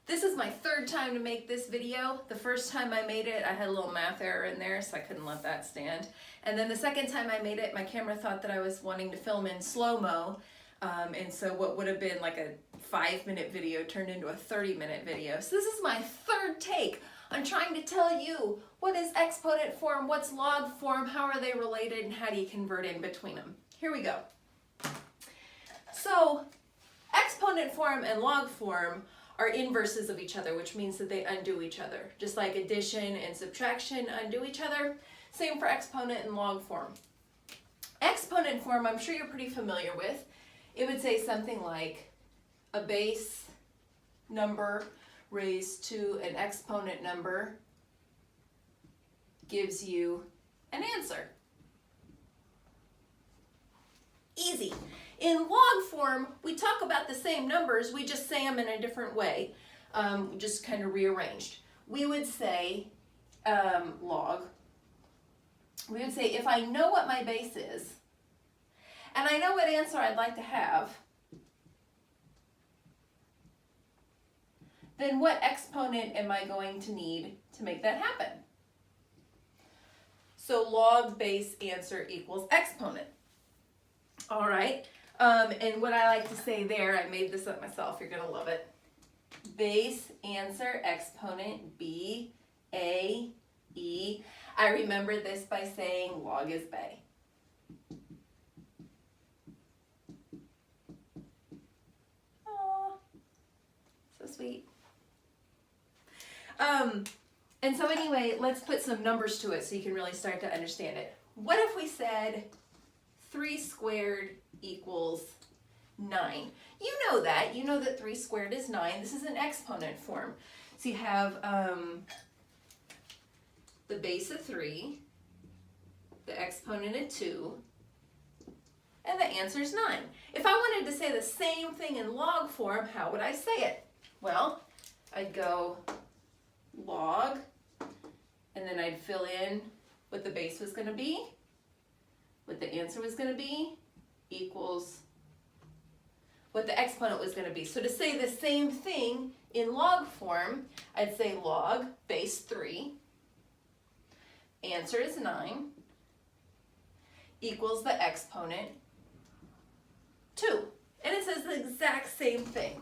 This is my third time to make this video. The first time I made it, I had a little math error in there, so I couldn't let that stand. And then the second time I made it, my camera thought that I was wanting to film in slow-mo. And so what would have been like a 5-minute video turned into a 30-minute video. So this is my third take on trying to tell you what is exponent form, what's log form, how are they related, and how do you convert in between them. Here we go. So exponent form and log form are inverses of each other, which means that they undo each other. Just like addition and subtraction undo each other, same for exponent and log form. Exponent form, I'm sure you're pretty familiar with. It would say something like a base number raised to an exponent number gives you an answer. Easy. In log form, we talk about the same numbers, we just say them in a different way, just kind of rearranged. We would say log. We would say if I know what my base is, and I know what answer I'd like to have, then what exponent am I going to need to make that happen? So log base answer equals exponent. All right. And what I like to say there, I made this up myself, you're going to love it. Base answer exponent B, A, E. I remember this by saying log is bay. Aww, so sweet. And so anyway, let's put some numbers to it so you can really start to understand it. What if we said 3 squared equals 9? You know that. You know that 3 squared is 9. This is an exponent form. So you have the base of 3, the exponent of 2, and the answer is 9. If I wanted to say the same thing in log form, how would I say it? Well, I'd go log, and then I'd fill in what the base was going to be, what the answer was going to be, equals what the exponent was going to be. So to say the same thing in log form, I'd say log base 3, answer is 9, equals the exponent 2. And it says the exact same thing.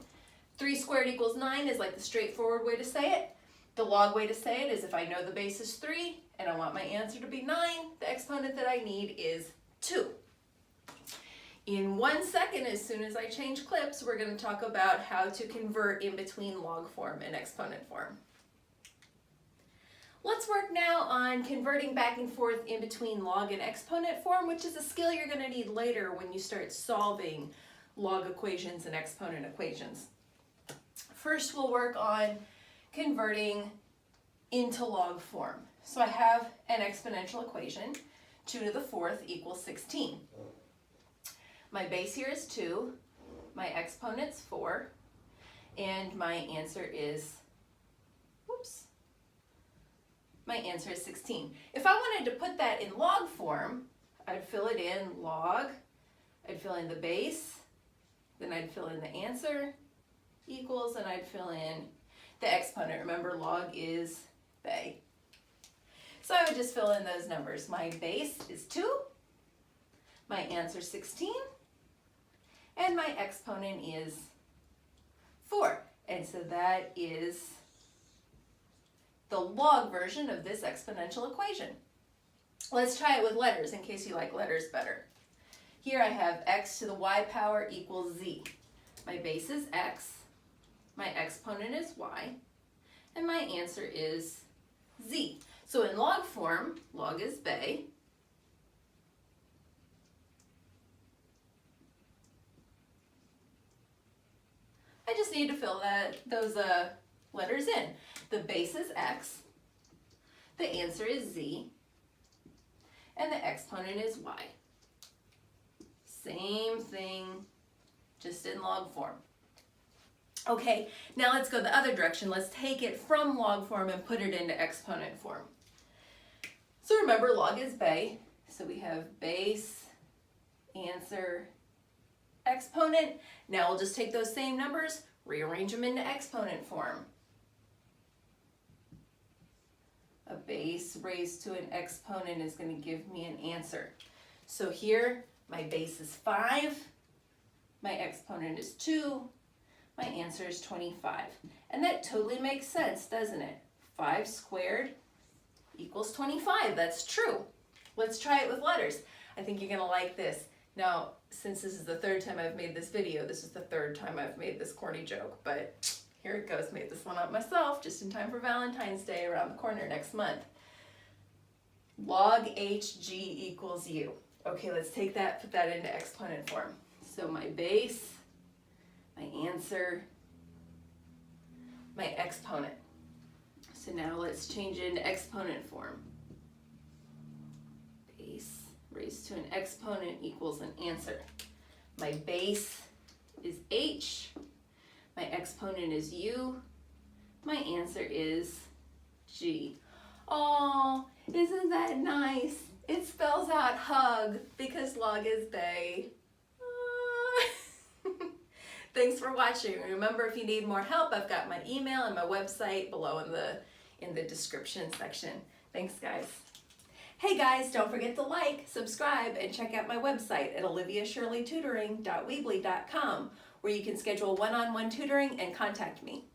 3 squared equals 9 is like the straightforward way to say it. The log way to say it is if I know the base is 3 and I want my answer to be 9, the exponent that I need is 2. In 1 second, as soon as I change clips, we're going to talk about how to convert in between log form and exponent form. Let's work now on converting back and forth in between log and exponent form, which is a skill you're going to need later when you start solving log equations and exponent equations. First, we'll work on converting into log form. So I have an exponential equation, 2 to the 4th equals 16. My base here is 2, my exponent's 4, and my answer is, my answer is 16. If I wanted to put that in log form, I'd fill it in log, I'd fill in the base, then I'd fill in the answer, equals, and I'd fill in the exponent. Remember, log is bay. So I would just fill in those numbers. My base is 2, my answer is 16, and my exponent is 4. And so that is the log version of this exponential equation. Let's try it with letters in case you like letters better. Here I have x to the y power equals z. My base is x, my exponent is y, and my answer is z. So in log form, log is bay. I just need to fill those letters in. The base is x, the answer is z, and the exponent is y. Same thing, just in log form. Okay, now let's go the other direction. Let's take it from log form and put it into exponent form. So remember, log is bay, so we have base, answer, exponent. Now we'll just take those same numbers, rearrange them into exponent form. A base raised to an exponent is going to give me an answer. So here, my base is 5, my exponent is 2, my answer is 25. And that totally makes sense, doesn't it? 5 squared equals 25. That's true. Let's try it with letters. I think you're going to like this. Now, since this is the 3rd time I've made this video, this is the 3rd time I've made this corny joke, but here it goes. Made this one up myself just in time for Valentine's Day around the corner next month. Log hg equals u. Okay, let's take that, put that into exponent form. So my base, my answer, my exponent. So now let's change it into exponent form. Base raised to an exponent equals an answer. My base is h, my exponent is u, my answer is g. Oh, isn't that nice? It spells out hug because log is bae. Thanks for watching. Remember, if you need more help, I've got my email and my website below in the description section. Thanks, guys. Hey guys, don't forget to like, subscribe, and check out my website at oliviashirleytutoring.weebly.com, where you can schedule one-on-one tutoring and contact me.